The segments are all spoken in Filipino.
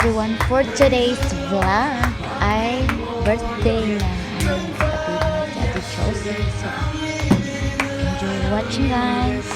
everyone for today's vlog ay birthday na kapatid ni Ate Chelsea. So, enjoy watching guys.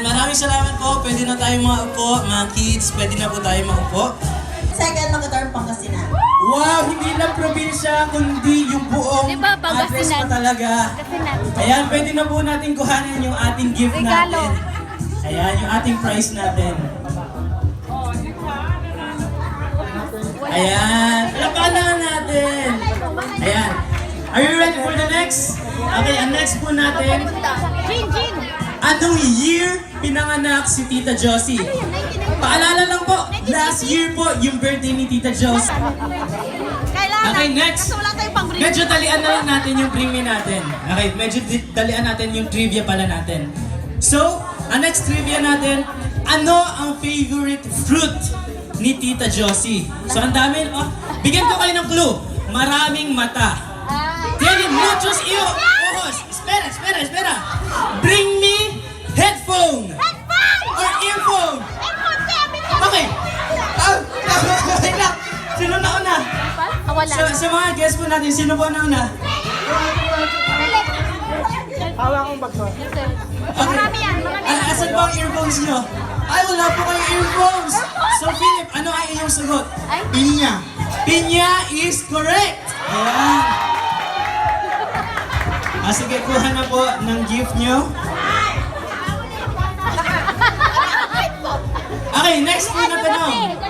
Maraming salamat po. Pwede na tayo maupo. Mga kids, pwede na po tayo maupo. Second, Makatarang Pangasinan. Wow! Hindi lang probinsya, kundi yung buong Diba, address Pangasinan? pa talaga. Ayan, pwede na po natin kuhanin yung ating gift Regalo. natin. Ayan, yung ating prize natin. Ayan, lapanan natin. Ayan. Are you ready for the next? Okay, ang next po natin. Jin! Anong year pinanganak si Tita Josie? Paalala lang po, last year po yung birthday ni Tita Josie. Kailangan. Okay, next. Kasi wala tayong pang-bring. Medyo dalian na lang natin yung trivia natin. Okay, medyo dalian natin yung trivia pala natin. So, ang next trivia natin, ano ang favorite fruit ni Tita Josie? So, ang dami, bigyan ko kayo ng clue. Maraming mata. Tiene muchos ojos. Espera. Bring me headphone. Or earphone. Okay. Wait lang. Sino na una? Wala. Sa mga guest po natin, sino po na una? Marami yan. Asan po ang earphones nyo? Ay, wala po kayong earphones. So, Philip, ano ay iyong sagot? Pinya. Pinya is correct. Ayan. Sige, kuha na po ng gift nyo. Okay, next po na tanong.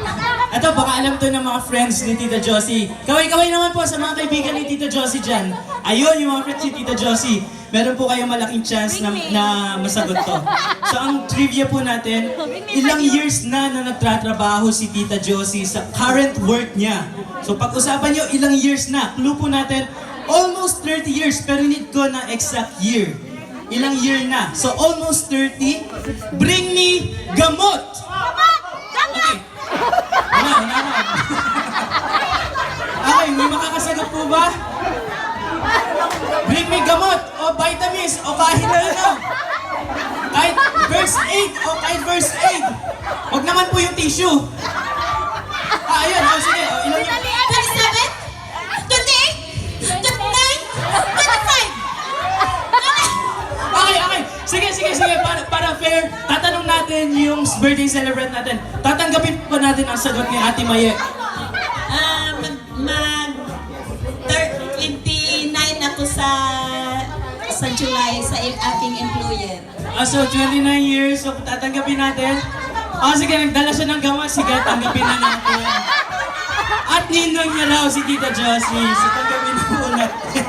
Ito, baka alam to ng mga friends ni Tita Josie. Kaway-kaway naman po sa mga kaibigan ni Tita Josie dyan. Ayun, yung mga friends ni Tita Josie. Meron po kayong malaking chance na masagot to. So, ang trivia po natin, ilang years na nagtatrabaho si Tita Josie sa current work niya. So, pag-usapan nyo, ilang years na. Clue po natin, almost 30 years, pero need ko na exact year. Ilang year na. So, almost 30. Bring me gamot! Okay. Wala. Okay, may makakasagot po ba? Bring me gamot, o vitamins, o kahit ano. Kahit verse 8, o kahit verse 8. Huwag naman po yung tissue. Ayun, sige. Ilan yung... 27? 28? 29? 25? Okay. Sige. Para fair, tatanong natin yung birthday celebrant natin. Tatanggapin pa natin ang sagot ni Ate Maye. Mag-29 ako sa July sa aking employer. So, 29 years. So, tatanggapin natin. Oh, sige, nagdala siya ng gamot. Sige, tanggapin na natin. At ninong niya raw si Tita Josie. So, tanggapin na po natin.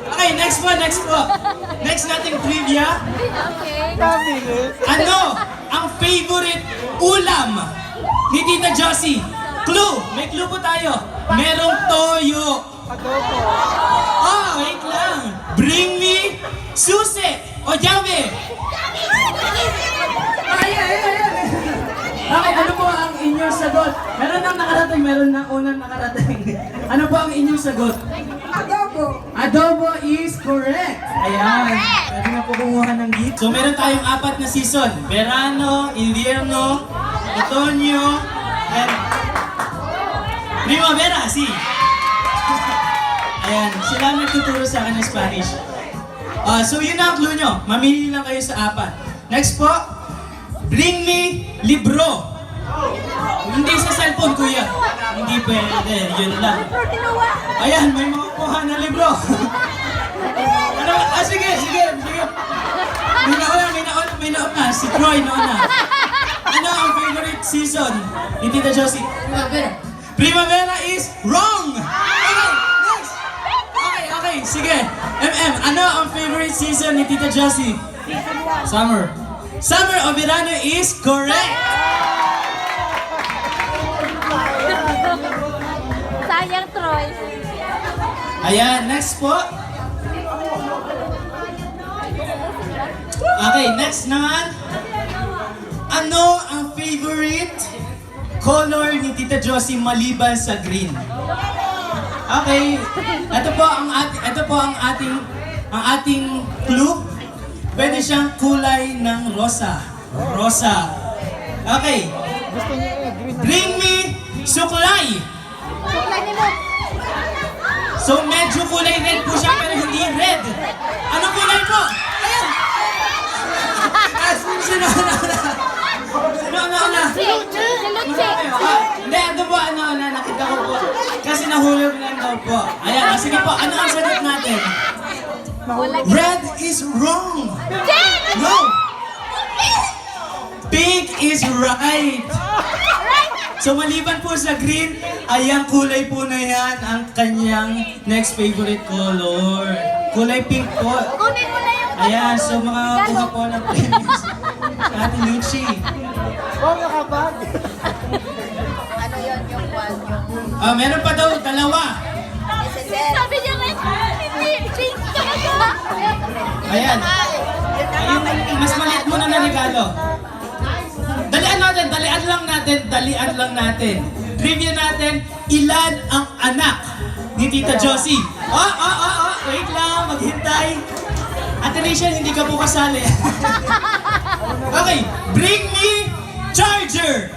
Okay, next po. Next nating trivia. Ano ang favorite ulam ni Tita Josie? Clue! May clue po tayo. Merong toyo. Oh, wait lang. Bring me susi o jame. Okay, ano po ang inyong sagot? Meron nang unang nakarating. Ano po ang inyong sagot? Adobo is correct. Ayan. Pwede na po kumuha ng gift. So meron tayong 4 na season. Verano, Invierno, Otoño, and Primavera, si. Ayan, sila ang nagtuturo sa akin ng Spanish. So yun ang clue nyo. Mamili lang kayo sa 4. Next po, bring me libro. Hindi sa cellphone, kuya. Hindi pwede, yun lang. Ayan, may mga kuha na libro. Ano? Sige. May nauna. Si Troy nauna. Ano ang favorite season ni Tita Josie? Primavera is wrong! Okay, next! Okay, sige. Ano ang favorite season ni Tita Josie? Summer. Summer o verano is correct! Sayang, Troy. Ayan, next po. Okay, next naman. Ano ang favorite color ni Tita Josie maliban sa green? Okay, ito po ang ating clue. Pwede siyang kulay ng rosa. Rosa. Okay. Bring me suklay. So medyo kulay red po siya pero hindi red. Anong kulay po? Ayan! Sino na? Hindi, ito po, nakita ko po. Kasi nahulog lang daw po. Ayan, sige po, ano ang sagot natin? Red is wrong! No! Pink is right! So maliban po sa green, ay ang kulay po na yan ang kanyang next favorite color. Kulay pink po. Ayan, so mga kuha po ng premiums. Ate Lucy. Meron pa daw, 2. Sabi niya nga, hindi, pink talaga. Ayan. Yung mas maliit muna na regalo. Dalian lang natin. Trivia natin, ilan ang anak ni Tita Josie? Wait lang, maghintay. Ate Rachel, hindi ka po kasali. Okay, bring me charger!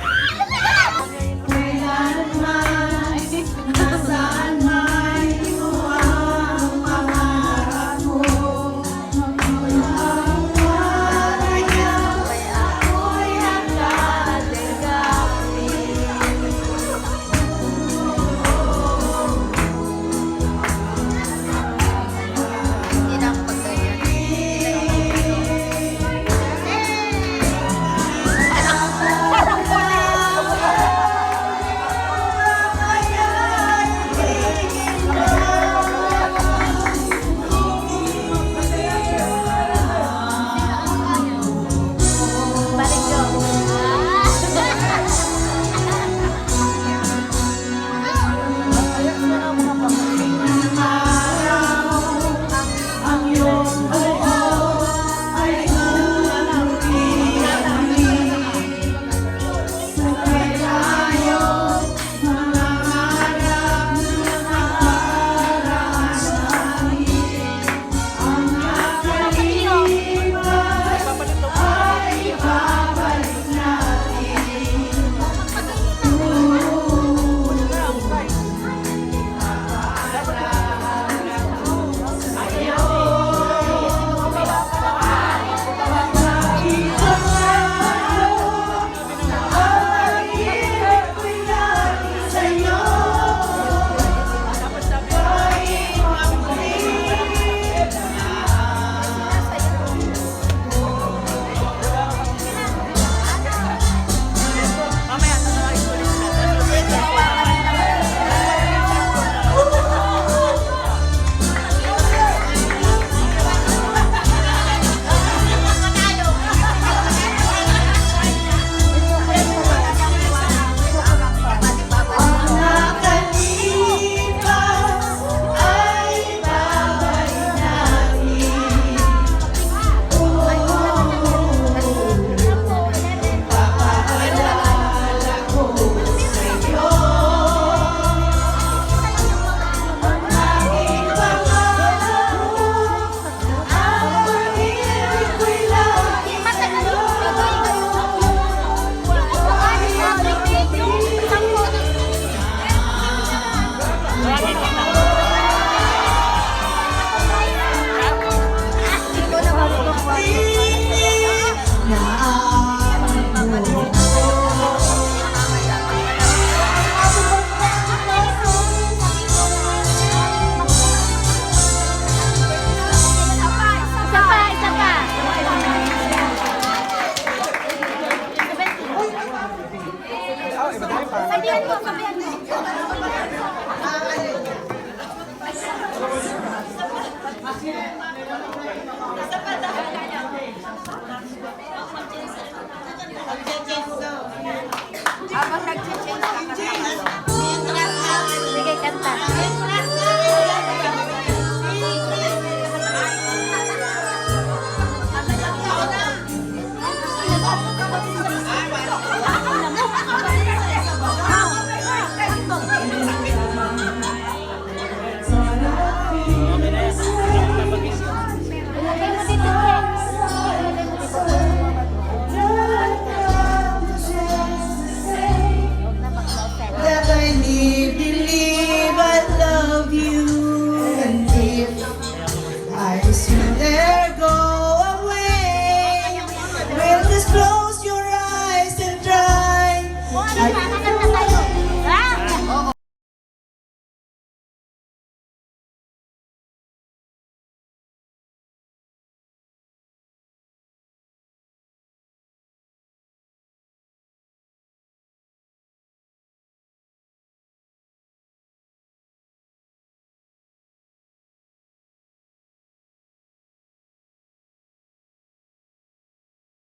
I just know that